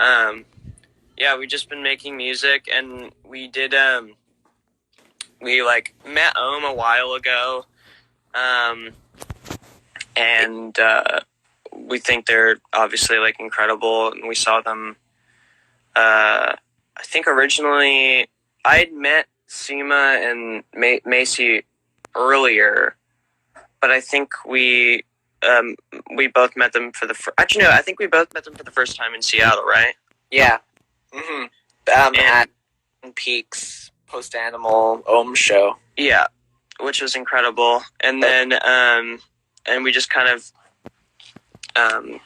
Yeah, we've just been making music, and we did, we, like, met Ohmme a while ago, and, we think they're obviously, like, incredible, and we saw them, I think originally, I had met Seema and Macy earlier, but I think we both met them for the actually, no, I think we both met them for the first time in Seattle, right? Yeah. Mm-hmm. At Peaks post-Animal Ohmme show. Yeah, which was incredible. And then, and we just kind of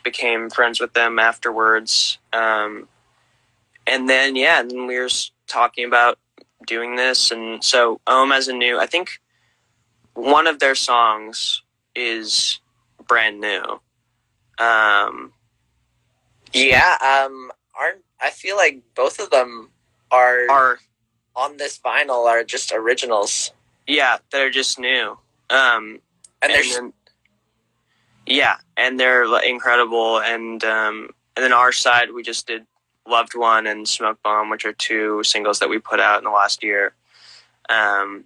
became friends with them afterwards. And then, yeah, and then we were talking about doing this. And so Ohmme has a new, I think one of their songs is brand new. I feel like both of them are on this vinyl are just originals. Yeah, they're just new. And they're incredible. And then our side, we just did Loved One and Smoke Bomb, which are two singles that we put out in the last year. And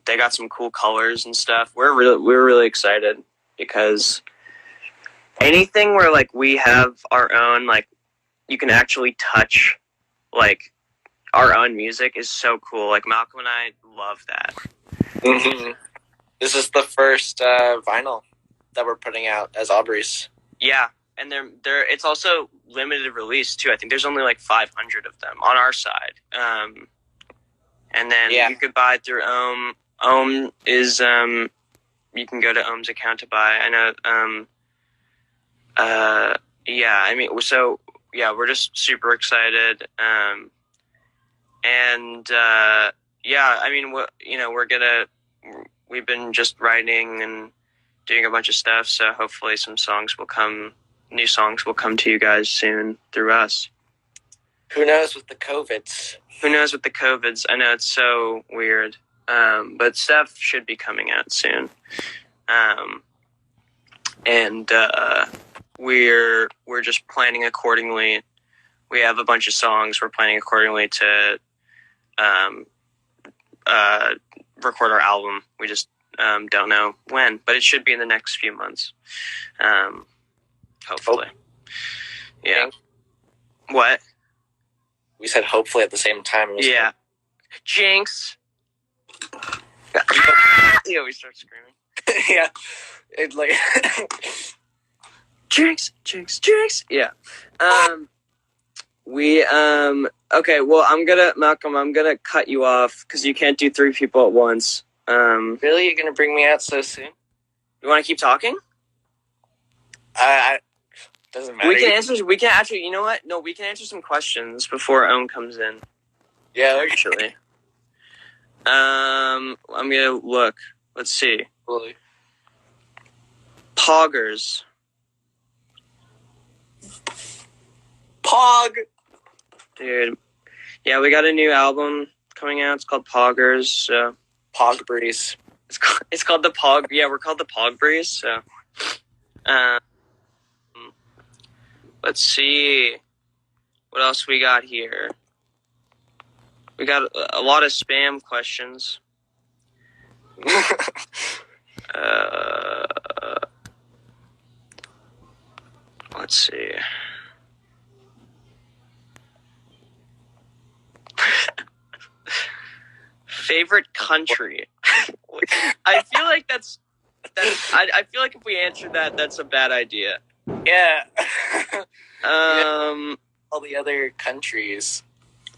they got some cool colors and stuff. We're really excited because anything where like we have our own, like you can actually touch like our own music is so cool. Like Malcom and I love that. Mm-hmm. This is the first vinyl that we're putting out as Aubreys. Yeah, and they're it's also limited release too. I think there's only like 500 of them on our side. And then you could buy it through Ohmme. Ohmme is you can go to Ohmme's account to buy. I know. We're just super excited. We've been just writing and doing a bunch of stuff. So hopefully new songs will come to you guys soon through us. Who knows with the COVIDs? I know it's so weird. But stuff should be coming out soon. We're just planning accordingly. We have a bunch of songs. We're planning accordingly to record our album. We just don't know when, but it should be in the next few months. Hopefully. Yeah. What? We said hopefully at the same time. Yeah. Jinx. Yeah, we start screaming. Yeah. It like Jinx. Yeah. Okay, well, Malcom, I'm gonna cut you off because you can't do 3 people at once. Really? You're gonna bring me out so soon? You want to keep talking? Doesn't matter. We can actually, you know what? No, we can answer some questions before Ohmme comes in. Yeah, actually. I'm gonna look. Let's see. Really? Poggers. Pog! Dude. Yeah, we got a new album coming out. It's called Poggers. So. Aubreys. It's called the Pog. Yeah, we're called the Aubreys. So. Let's see. What else we got here? We got a lot of spam questions. Let's see. Favorite country? I feel like that's I feel like if we answered that, that's a bad idea. Yeah. All the other countries.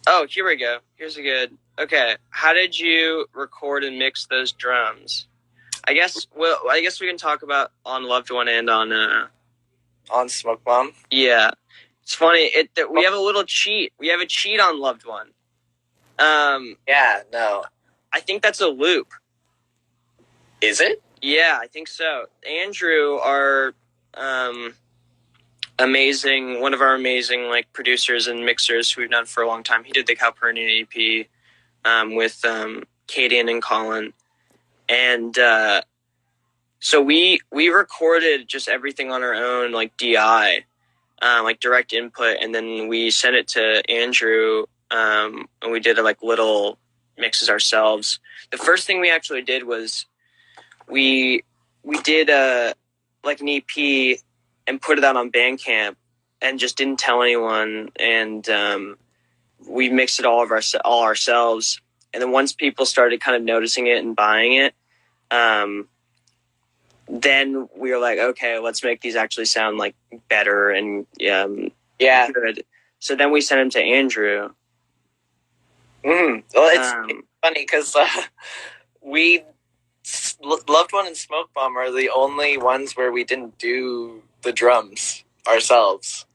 Oh, here we go. Here's a good. Okay, how did you record and mix those drums? I guess we can talk about on Loved One and on Smoke Bomb. Yeah, it's funny. We have a little cheat. We have a cheat on Loved One. Yeah, no. I think that's a loop. Is it? Yeah, I think so. Andrew, our one of our amazing like producers and mixers who we've known for a long time. He did the Calpurnian EP with Katie and Colin, and so we recorded just everything on our own, like DI, like direct input, and then we sent it to Andrew, and we did like little mixes ourselves. The first thing we actually did was we did like an EP and put it out on Bandcamp and just didn't tell anyone, and we mixed it all ourselves. And then once people started kind of noticing it and buying it, then we were like, okay, let's make these actually sound like better and good. So then we sent them to Andrew. Well, it's funny because we Loved One and Smoke Bomb are the only ones where we didn't do the drums ourselves.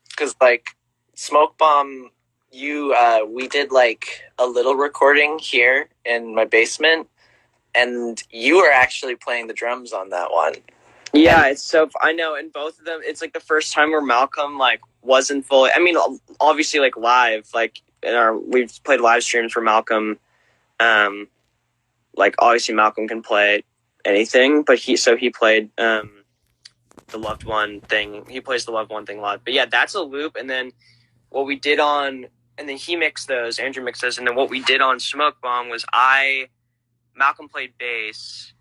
Because like Smoke Bomb, we did like a little recording here in my basement. And you were actually playing the drums on that one. Yeah, it's so... I know, in both of them, it's like the first time where Malcom, like, wasn't fully... I mean, obviously, like, live, like, we've played live streams for Malcom. Like, obviously, Malcom can play anything, but he played the Loved One thing. He plays the Loved One thing live. But yeah, that's a loop, and then what we did on... And then he mixed those, Andrew mixed those, and then what we did on Smoke Bomb was Malcom played bass,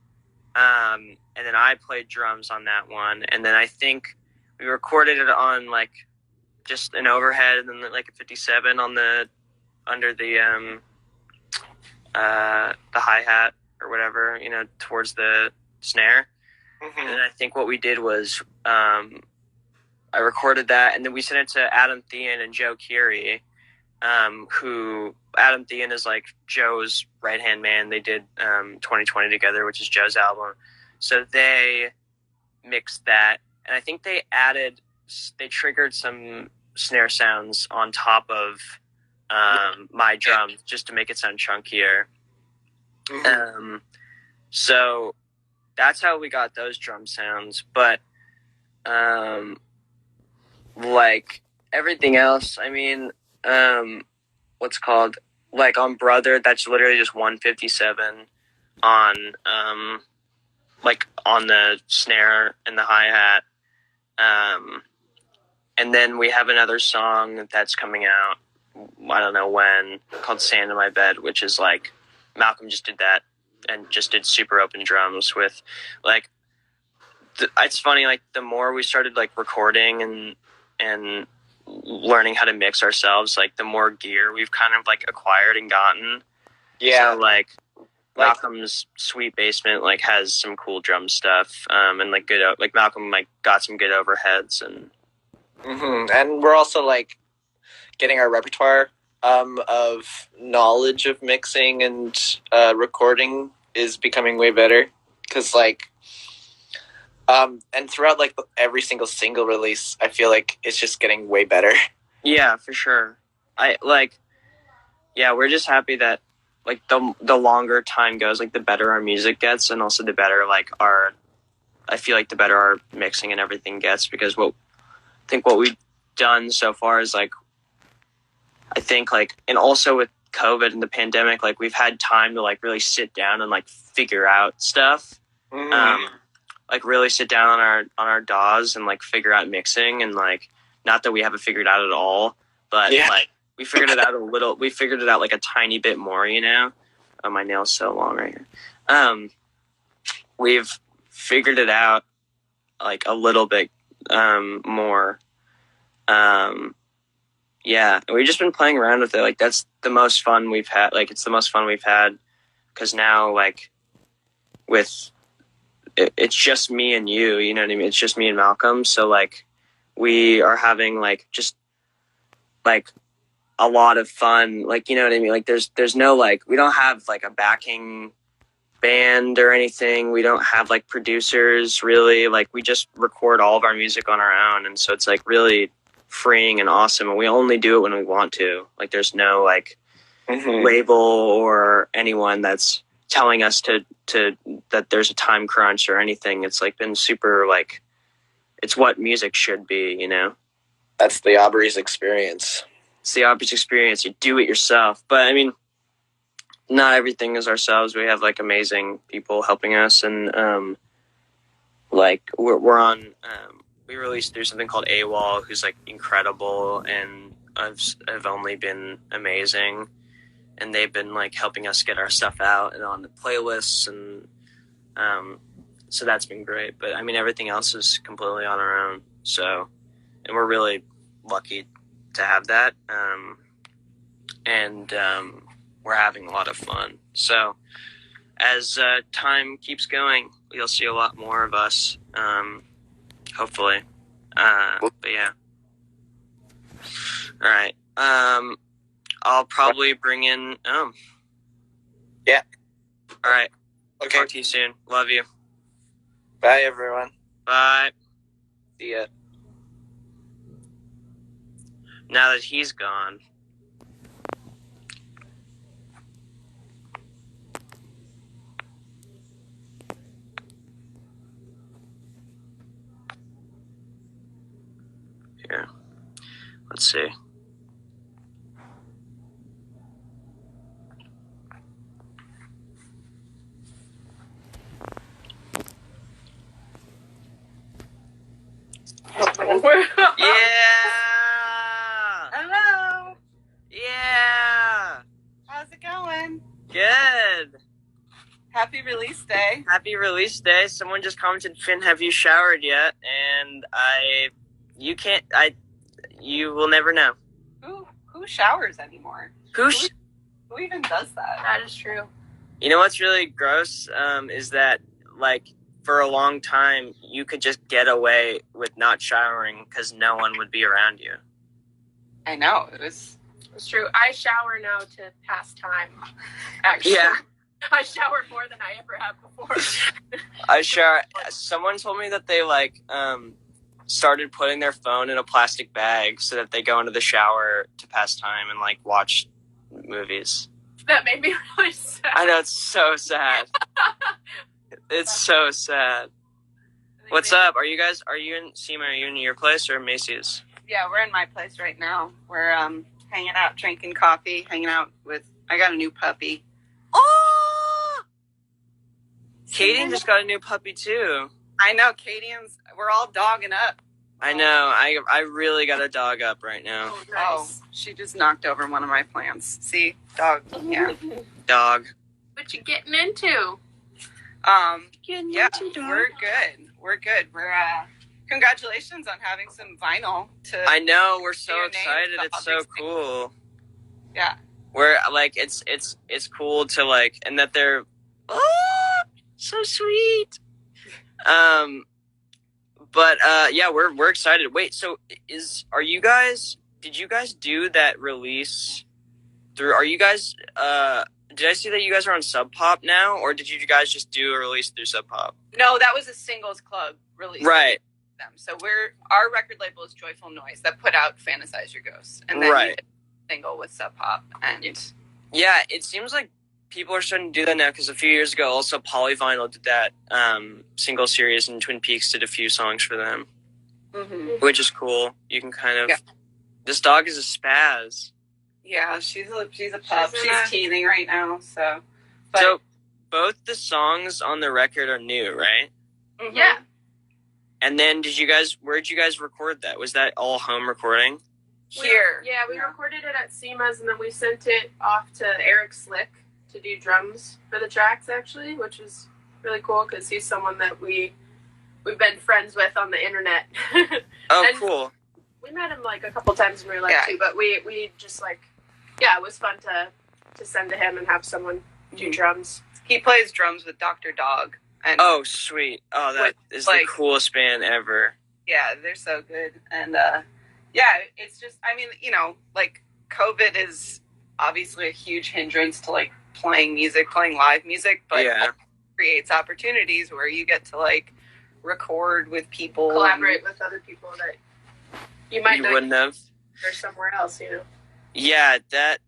and then I played drums on that one, and then I think we recorded it on like just an overhead and then like a 57 on under the hi-hat or whatever, towards the snare. Mm-hmm. And I think what we did was I recorded that, and then we sent it to Adam Thean and Joe Keary, who Adam Thean is like Joe's right-hand man. They did 2020 together, which is Joe's album. So they mixed that, and I think they triggered some snare sounds on top of my drums just to make it sound chunkier. Mm-hmm. So that's how we got those drum sounds. But like everything else, I mean, what's called, like on Brother, that's literally just 157 on like on the snare and the hi-hat. And then we have another song that's coming out, I don't know when, called Sand in My Bed, which is like Malcom just did that and just did super open drums with like it's funny, like the more we started like recording and learning how to mix ourselves, like the more gear we've kind of like acquired and gotten. So like Malcolm's Sweet Basement like has some cool drum stuff, and like good, like Malcom like got some good overheads, and and we're also like getting our repertoire of knowledge of mixing and recording is becoming way better, because like and throughout like every single release, I feel like it's just getting way better. Yeah, for sure. We're just happy that like the longer time goes, like the better our music gets, and also the better like I feel like the better our mixing and everything gets, because what we've done so far is like, I think like, and also with COVID and the pandemic, like we've had time to like really sit down and like figure out stuff. Like really sit down on our DAWs and like figure out mixing, and like, not that we have it figured out at all, but like we figured it out a little. We figured it out like a tiny bit more, Oh, my nail's so long right here. We've figured it out like a little bit more. Yeah, and we've just been playing around with it. Like that's the most fun we've had. Like it's the most fun we've had, because now like it's just me and you. You know what I mean? It's just me and Malcom. So like we are having like just like a lot of fun. Like, you know what I mean? Like there's no like, we don't have like a backing band or anything. We don't have like producers really. Like we just record all of our music on our own, and so it's like really freeing and awesome, and we only do it when we want to. Like there's no like label or anyone that's telling us to that there's a time crunch or anything. It's like been super like, it's what music should be, That's the Aubreys experience. It's the Aubreys experience. You do it yourself. But I mean, not everything is ourselves. We have like amazing people helping us, and like we're on we released through something called AWOL, who's like incredible and have only been amazing, and they've been like helping us get our stuff out and on the playlists, and so that's been great. But I mean, everything else is completely on our own. So, and we're really lucky to have that, and we're having a lot of fun. So, as time keeps going, you'll see a lot more of us. Hopefully. But yeah. All right. I'll probably bring in. Yeah. All right. Okay. Talk to you soon. Love you. Bye, everyone. Bye. See ya. Now that he's gone. Here. Let's see. Yeah! Hello! Yeah! How's it going? Good! Happy release day. Happy release day. Someone just commented, Finn, have you showered yet? And you will never know. Who showers anymore? Who even does that? That is true. You know what's really gross is that, like, for a long time, you could just get away with not showering because no one would be around you. I know. It's true. I shower now to pass time, actually. Yeah. I shower more than I ever have before. I shower. Someone told me that they, like, started putting their phone in a plastic bag so that they go into the shower to pass time and, like, watch movies. That made me really sad. I know, it's so sad. It's so sad. What's up? Are you in Seema? Are you in your place or Macy's? Yeah, we're in my place right now. We're hanging out, drinking coffee, hanging out with. I got a new puppy. Oh! Katie just got a new puppy too. I know, we're all dogging up. I know. I really got a dog up right now. Oh, nice. Oh, she just knocked over one of my plants. See, dog. Yeah. Dog. What you getting into? Yeah, we're good. We're good. We're congratulations on having some vinyl to. I know, we're so your name, excited. the It's so Aubreys cool. Yeah. We're like it's cool to like, and that they're so sweet. But yeah, we're excited. Wait, so did you guys do that release through? Are you guys did I see that you guys are on Sub Pop now, or did you guys just do a release through Sub Pop? No, that was a singles club release. Right. Them. So our record label is Joyful Noise that put out Fantasize Your Ghost, and then right. we did a single with Sub Pop, and yeah, it seems like people are starting to do that now because a few years ago, also Polyvinyl did that single series, and Twin Peaks did a few songs for them, which is cool. You can kind of. Yeah. This dog is a spaz. Yeah, she's a pup. She's teething right now, so. But, so, both the songs on the record are new, right? Mm-hmm. Yeah. And then where'd you guys record that? Was that all home recording? Here. We recorded it at Seema's, and then we sent it off to Eric Slick to do drums for the tracks, actually, which is really cool because he's someone that we've been friends with on the internet. Oh, cool. We met him like a couple times in real life too, but we just like, it was fun to send to him and have someone do drums. He plays drums with Dr. Dog. And oh, sweet. Oh, that is like, the coolest band ever. Yeah, they're so good. And it's just, I mean, like COVID is obviously a huge hindrance to like playing live music, but it creates opportunities where you get to like record with people, collaborate with other people that you wouldn't have. Or somewhere else, Yeah, that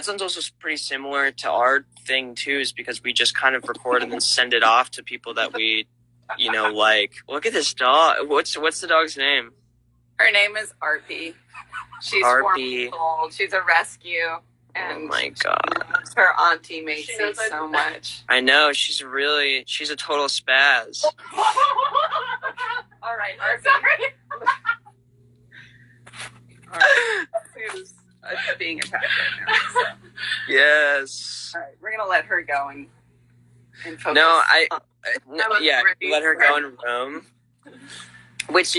sounds also pretty similar to our thing too, is because we just kind of record and then send it off to people that we, like. Look at this dog. What's the dog's name? Her name is Arpy. She's 4 months old. She's a rescue. And oh my god. Her auntie Macy so much. I know, she's a total spaz. All right, Sorry. All right. Who's being attacked right now? So. Yes. All right, we're gonna let her go and focus. No, ready. let her go in Rome. Wait, so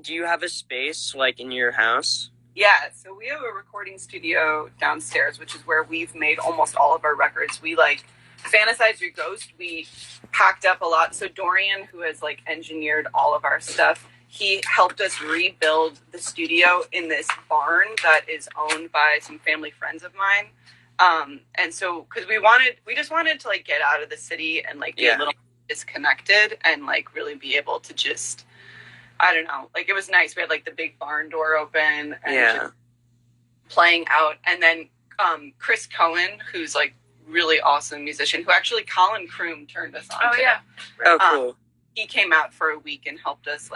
do you have a space, like, in your house? Yeah, so we have a recording studio downstairs, which is where we've made almost all of our records. We, Fantasize Your Ghost, we packed up a lot. So Dorian, who has, engineered all of our stuff, he helped us rebuild the studio in this barn that is owned by some family friends of mine. And so, because we just wanted to, get out of the city and, be a little disconnected and, really be able to just... I don't know. It was nice. We had, the big barn door open and just playing out. And then Chris Cohen, who's, really awesome musician, who actually Colin Kroom turned us on to. Yeah. Oh, cool. He came out for a week and helped us,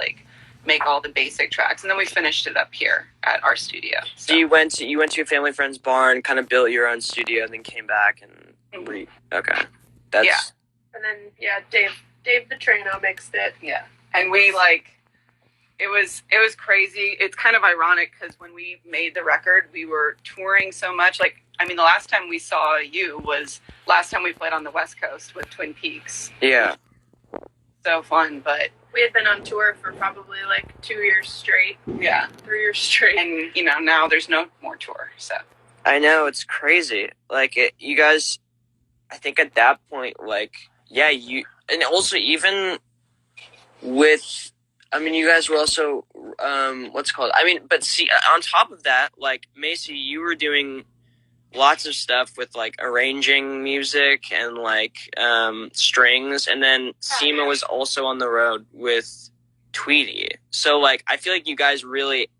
make all the basic tracks. And then we finished it up here at our studio. So you went to your family friend's barn, kind of built your own studio, and then came back and okay. That's... Yeah. And then, Dave Petrino mixed it. Yeah. And we, it was crazy. It's kind of ironic because when we made the record, we were touring so much. The last time we saw you was last time we played on the West Coast with Twin Peaks. Yeah. So fun, but... We had been on tour for probably 2 years straight. Yeah. 3 years straight. And, now there's no more tour, so... I know, it's crazy. You guys, I think at that point, you... And also, even with... you guys were also, but see, on top of that, Macy, you were doing lots of stuff with, arranging music and, strings, and then Seema was also on the road with Tweety. So, I feel like you guys really,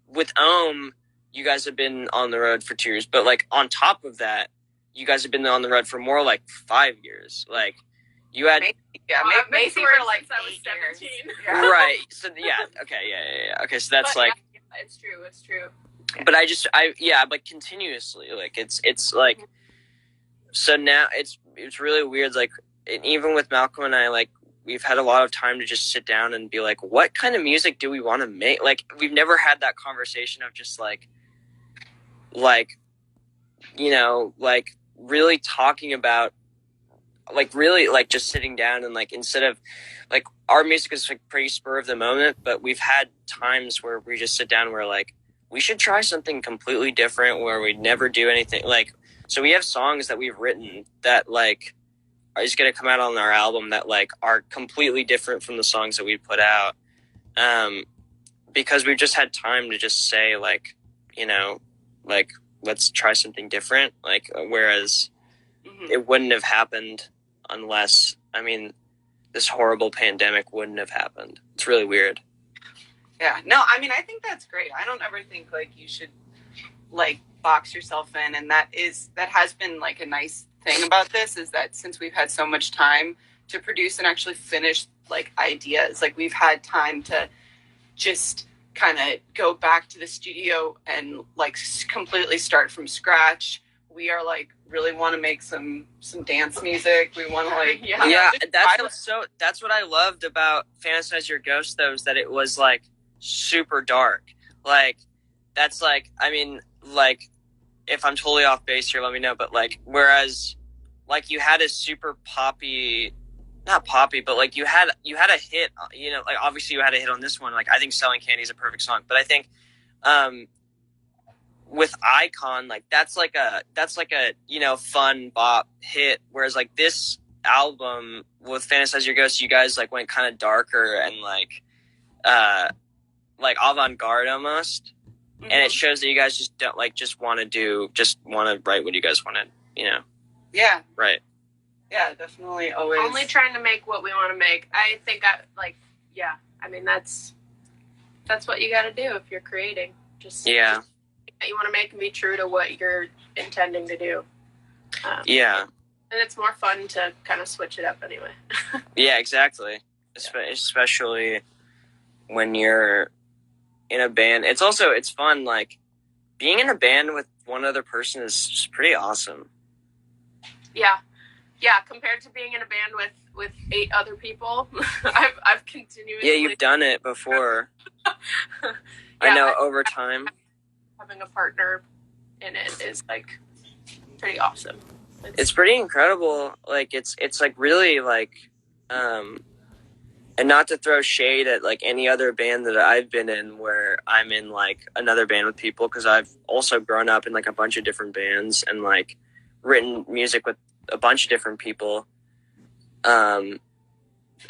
with Ohmme, you guys have been on the road for 2 years, but, on top of that, you guys have been on the road for more, 5 years. You had... Macy for since I was 17. Yeah. Right. So, yeah. Okay. Yeah. Okay. So that's it's true. But continuously, it's so now it's really weird. And even with Malcom and I, we've had a lot of time to just sit down and be what kind of music do we want to make? We've never had that conversation of just really talking about, really, just sitting down and, instead of, our music is, pretty spur of the moment, but we've had times where we just sit down and we're we should try something completely different where we never do anything. So we have songs that we've written that, are just going to come out on our album that, are completely different from the songs that we put out. Because we've just had time to just say, let's try something different. Whereas it wouldn't have happened unless, this horrible pandemic wouldn't have happened. It's really weird. Yeah. No, I think that's great. I don't ever think, you should, box yourself in. And that has been, a nice thing about this is that since we've had so much time to produce and actually finish, ideas, we've had time to just kind of go back to the studio and, completely start from scratch. We are, really want to make some dance music. We want to that's what I loved about Fantasize Your Ghost, though, is that it was super dark. That's if I'm totally off base here, let me know. But whereas you had a super poppy, not poppy, but you had a hit. Obviously you had a hit on this one. I think Selling Candy is a perfect song. But I think with Icon, that's a fun bop hit, whereas this album with Fantasize Your Ghost, you guys went kind of darker and avant-garde almost. Mm-hmm. And it shows that you guys just don't want to write what you guys wanted, Yeah. Right. Yeah, definitely always. Only trying to make what we want to make. I think that's what you got to do if you're creating. Just you want to make and be true to what you're intending to do. And it's more fun to kind of switch it up anyway. Yeah, exactly. Especially when you're in a band. It's fun, being in a band with one other person is just pretty awesome. Yeah. Yeah, compared to being in a band with 8 other people, I've continuously... Yeah, you've done it before. I know, over time. Having a partner in it is, like, pretty awesome. It's pretty incredible. Like, it's like, really, like, and not to throw shade at, like, any other band that I've been in where I'm in, like, another band with people, because I've also grown up in, like, a bunch of different bands and, like, written music with a bunch of different people. And,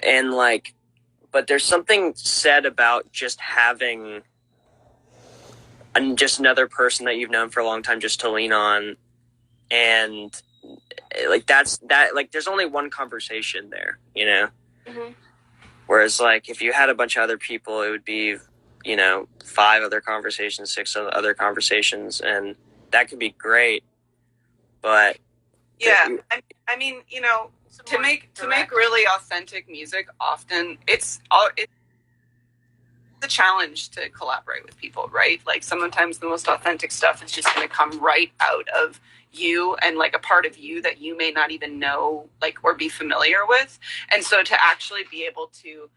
like, but there's something said about just having just another person that you've known for a long time just to lean on. And, like, there's only one conversation there, you know? Mm-hmm. Whereas, like, if you had a bunch of other people, it would be, you know, 5 other conversations, 6 other conversations, and that could be great. But yeah, I mean, you know, to make really authentic music, often it's a challenge to collaborate with people, right? Like, sometimes the most authentic stuff is just going to come right out of you and, like, a part of you that you may not even know, like, or be familiar with. And so to actually be able to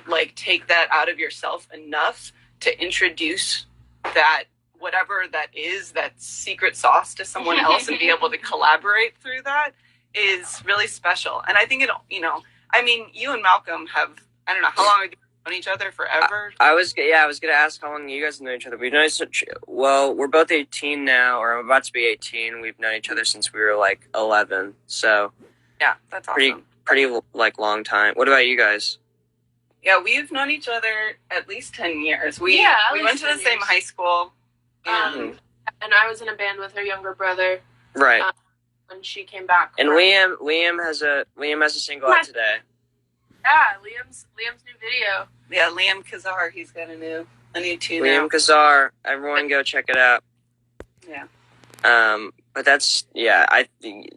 like, take that out of yourself enough to introduce that, whatever that is, that secret sauce, to someone else and be able to collaborate through that is really special. And I think you know, I mean, you and Malcom have, I don't know, how long have you known each other? Forever? I was going to ask how long you guys have known each other. We've known well, we're both 18 now, or I'm about to be 18. We've known each other since we were, like, 11. So yeah, that's awesome. Pretty like, long time. What about you guys? Yeah, we've known each other at least 10 years. We went to the same high school. And I was in a band with her younger brother. Right. When she came back. And Liam has a single out today. Yeah, Liam's new video. Yeah, Liam Kazar, he's got a new tune. Liam Kazar, everyone go check it out. Yeah. But that's, yeah, I think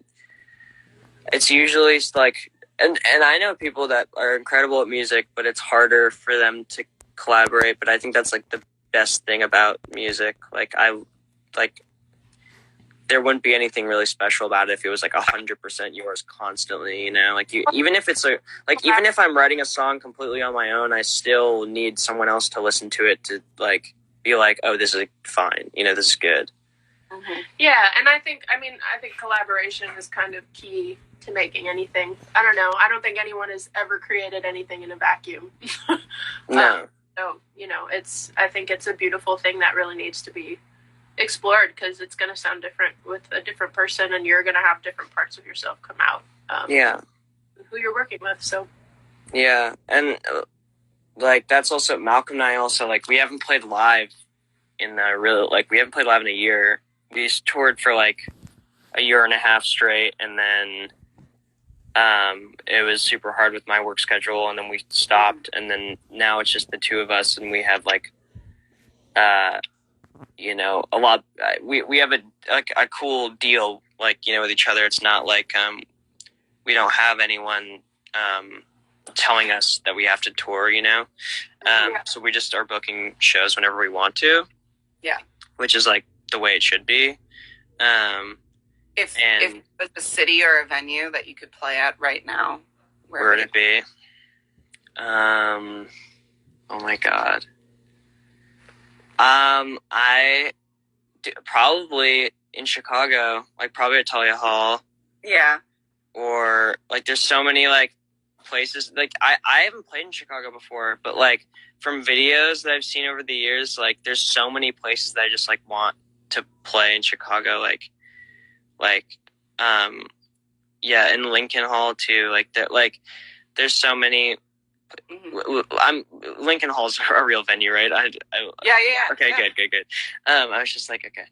it's usually like, and I know people that are incredible at music, but it's harder for them to collaborate. But I think that's, like, the best thing about music. Like, there wouldn't be anything really special about it if it was, like, 100% yours constantly, you know? Like, even if it's even if I'm writing a song completely on my own, I still need someone else to listen to it to, like, be like, oh, this is fine, you know, this is good. Mm-hmm. Yeah, and I think collaboration is kind of key to making anything. I don't know. I don't think anyone has ever created anything in a vacuum. No. So, you know, I think it's a beautiful thing that really needs to be explored, because it's going to sound different with a different person, and you're going to have different parts of yourself come out. Yeah. Who you're working with, so. Yeah, and, like, that's also, Malcom and I also, like, we haven't played live in a year. We toured for, like, a year and a half straight, and then it was super hard with my work schedule, and then we stopped, and then now it's just the two of us, and we have, like, you know, a lot, we have a cool deal, like, you know, with each other. It's not like, we don't have anyone, telling us that we have to tour, you know? So we just are booking shows whenever we want to. Yeah. Which is, like, the way it should be. If there's a city or a venue that you could play at right now, where would it be? Oh my God. Probably in Chicago, like, probably at Talia Hall. Yeah. Or, like, there's so many, like, places, like, I haven't played in Chicago before, but, like, from videos that I've seen over the years, like, there's so many places that I just, like, want to play in Chicago, yeah, in Lincoln Hall too, there's so many. Lincoln Hall's a real venue, right? Yeah. Okay, yeah. Good. I was just like, okay.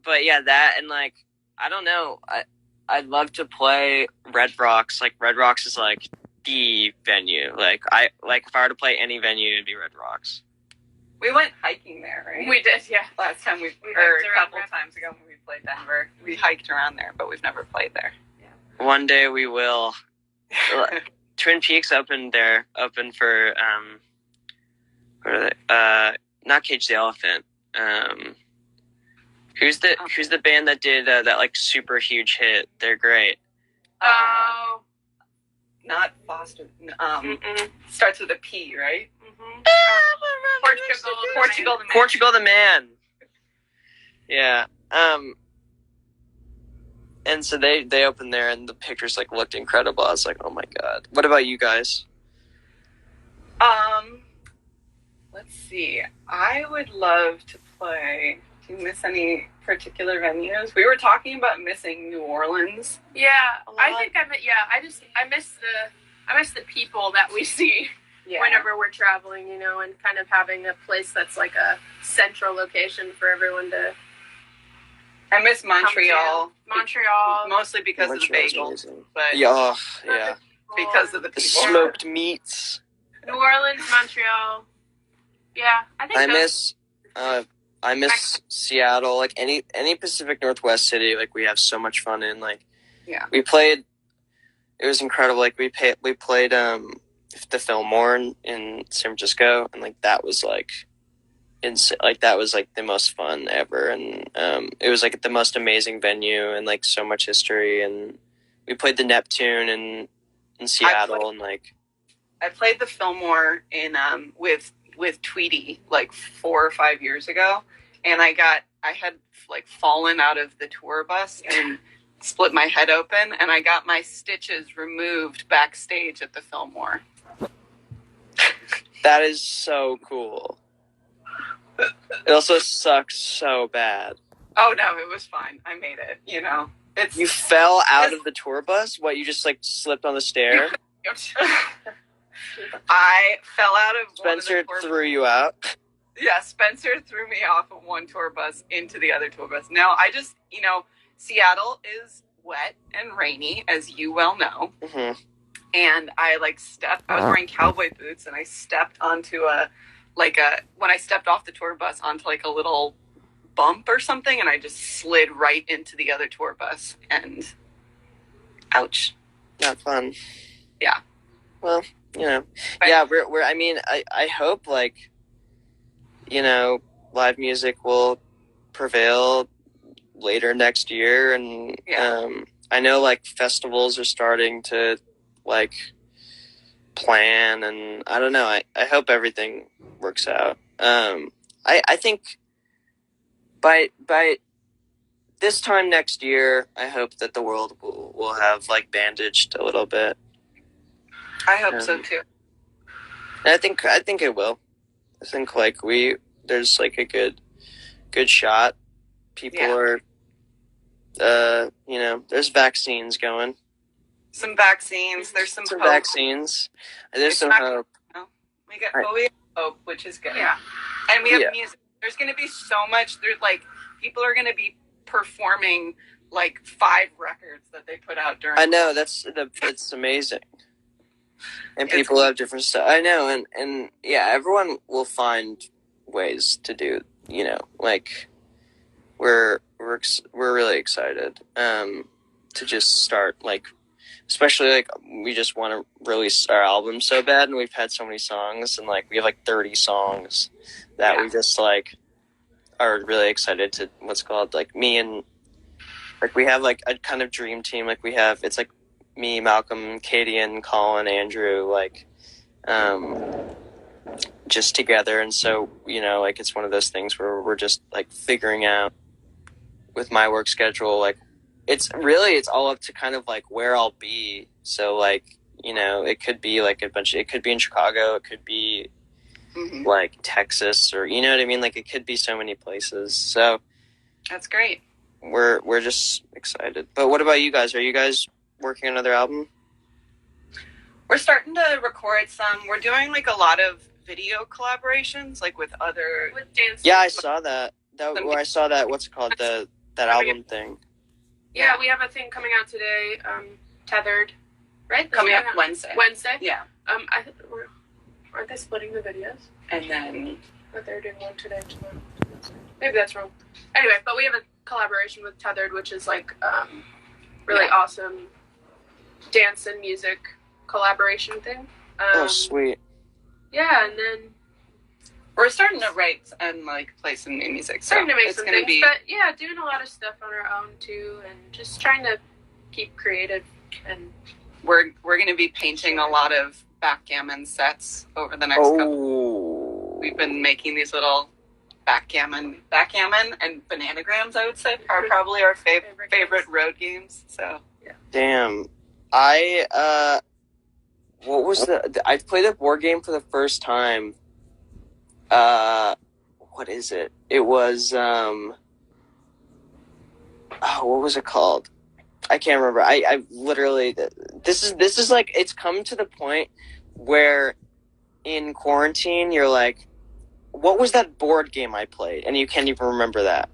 But yeah, that, and, like, I don't know, I'd love to play Red Rocks. Like, Red Rocks is, like, the venue. Like, if I were to play any venue, it'd be Red Rocks. We went hiking there, right? We did, yeah. Last time a couple times ago when we played Denver. We hiked around there, but we've never played there. Yeah. One day we will. Twin Peaks opened for, what are they? Not Cage the Elephant. Who's the band that did that like super huge hit? They're great. Oh, not Foster. Starts with a P, right? Mm-hmm. Portugal the Man. Yeah. And so they opened there, and the pictures like looked incredible. I was like, oh my god. What about you guys? Let's see. I would love to play. Do you miss any particular venues? We were talking about missing New Orleans. Yeah, I think I miss the people that we see whenever we're traveling, you know, and kind of having a place that's like a central location for everyone to. I miss Montreal. Mostly because of the bagels, but yeah, because of the people. Smoked meats. New Orleans, Montreal. Yeah, I think I miss Seattle. Like any Pacific Northwest city, like we have so much fun in. Like, we played. It was incredible. Like we played the Fillmore in San Francisco, and like that was like. Like that was like the most fun ever, and it was like the most amazing venue and like so much history. And we played the Neptune in Seattle, and like I played the Fillmore in with Tweety like 4 or 5 years ago, and I had like fallen out of the tour bus and split my head open, and I got my stitches removed backstage at the Fillmore. That is so cool. It also sucks so bad. Oh no, it was fine. I made it. You know, you fell out of the tour bus. What? You just like slipped on the stair? I fell out of. Spencer threw you out. Yeah, Spencer threw me off of one tour bus into the other tour bus. No, I just Seattle is wet and rainy, as you well know. Mm-hmm. And I was wearing cowboy boots, and I stepped onto when I stepped off the tour bus onto like a little bump or something, and I just slid right into the other tour bus, and ouch. Not fun. Yeah. Well, we're I mean, I hope like, live music will prevail later next year, and I know like festivals are starting to like plan, and I don't know, I hope everything works out. I think by this time next year, I hope that the world will have like bandaged a little bit. I hope so too. And I think it will. I think like there's like a good shot. People are there's vaccines going. Some vaccines. There's some hope. Vaccines. And there's some hope. We have hope, which is good. Yeah. And we have music. There's going to be so much. There's like people are going to be performing like 5 records that they put out during. I know it's amazing. And people have different stuff. I know, and everyone will find ways to do. Like we're really excited to just start like. Especially, like, we just want to release our album so bad, and we've had so many songs, and, like, we have, like, 30 songs that we just, like, are really excited to, like, me and, like, we have, like, a kind of dream team. Like, it's, like, me, Malcom, Katie, and Colin, Andrew, like, just together. And so, like, it's one of those things where we're just, like, figuring out with my work schedule, like, it's all up to kind of like where I'll be. So like, it could be like it could be in Chicago. It could be like Texas, or, you know what I mean? Like it could be so many places. So that's great. We're just excited. But what about you guys? Are you guys working on another album? We're starting to record some. We're doing like a lot of video collaborations, like with dancers. Yeah, I saw that. I saw that. What's it called? That album thing. Yeah, we have a thing coming out today, Tethered, right? Coming out Wednesday. Yeah. Aren't they splitting the videos? And then... But they're doing one today, tomorrow. Maybe that's wrong. Anyway, but we have a collaboration with Tethered, which is like really awesome dance and music collaboration thing. Oh, sweet. Yeah, and then We're starting to write and play some new music. So starting to make some things, but yeah, doing a lot of stuff on our own too, and just trying to keep creative. And we're going to be painting a lot of backgammon sets over the next couple. We've been making these little backgammon and bananagrams. I would say are probably our favorite road games. So yeah. Damn, what was I played a board game for the first time. What is it? It was, what was it called? I can't remember. I literally, this is it's come to the point where in quarantine, you're like, what was that board game I played? And you can't even remember that.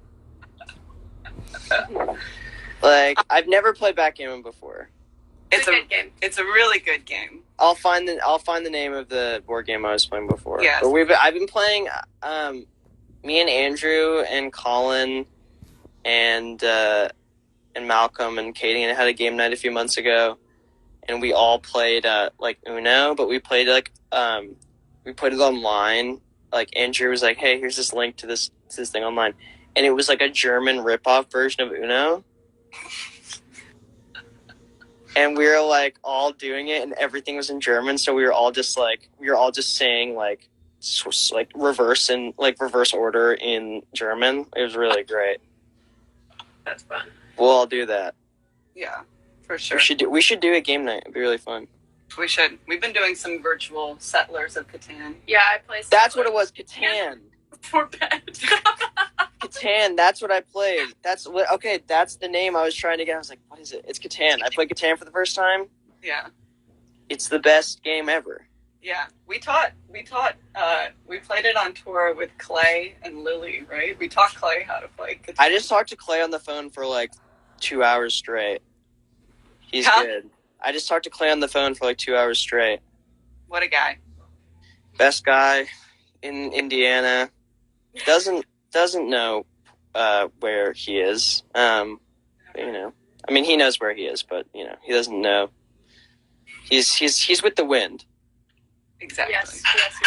I've never played backgammon before. It's a good game. It's a really good game. I'll find the name of the board game I was playing before. Yes. But I've been playing, me and Andrew and Colin and Malcom and Katie and I had a game night a few months ago, and we all played Uno, but we played it online. Andrew was like, "Hey, here's this link to this thing online," and it was a German ripoff version of Uno. And we were all doing it, and everything was in German. So we were all just saying reverse order in German. It was really great. That's fun. We'll all do that. Yeah, for sure. We should do a game night. It'd be really fun. We should. We've been doing some virtual Settlers of Catan. Yeah, I play. That's what it was. Catan. For bed. Catan, that's what I played. That's the name I was trying to get. I was like, what is it? It's Catan. I played Catan for the first time. Yeah. It's the best game ever. Yeah. We played it on tour with Clay and Lily, right? We taught Clay how to play Catan. I just talked to Clay on the phone for 2 hours straight. He's good. I just talked to Clay on the phone for 2 hours straight. What a guy. Best guy in Indiana. Doesn't know where he is. I mean, he knows where he is, but he doesn't know. He's with the wind. Exactly. Yes, he is.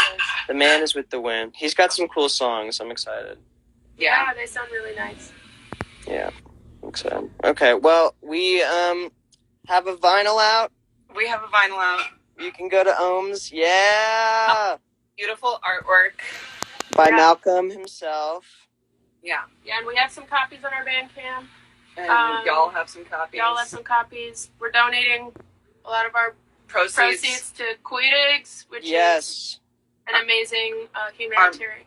The man is with the wind. He's got some cool songs. I'm excited. Yeah, they sound really nice. Yeah, I'm excited. Okay, well, we have a vinyl out. We have a vinyl out. You can go to Ohmme's. Yeah. Beautiful artwork. By Malcom himself. Yeah. Yeah, and we have some copies on our Bandcamp. And y'all have some copies. We're donating a lot of our proceeds to Queedigs, which is an amazing humanitarian.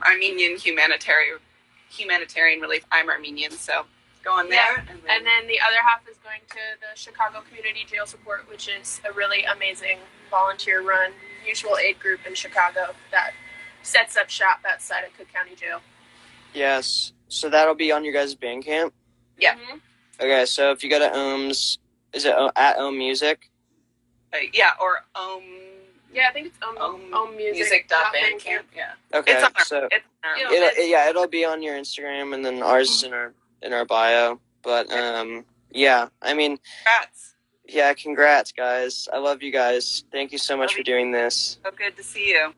Armenian humanitarian relief. I'm Armenian, so go on there. Yeah. And then the other half is going to the Chicago Community Jail Support, which is a really amazing volunteer-run mutual aid group in Chicago that sets up shop outside of Cook County Jail. Yes. So that'll be on your guys' Bandcamp? Yeah. Mm-hmm. Okay, so if you go to Ohmme's, is it at Ohmme Music? Or Ohmme. Yeah, I think it's Ohmme Music.bandcamp. Yeah. Okay, it'll be on your Instagram, and then ours is in our bio. But I mean, congrats. Yeah, congrats, guys. I love you guys. Thank you so much for doing this. So good to see you.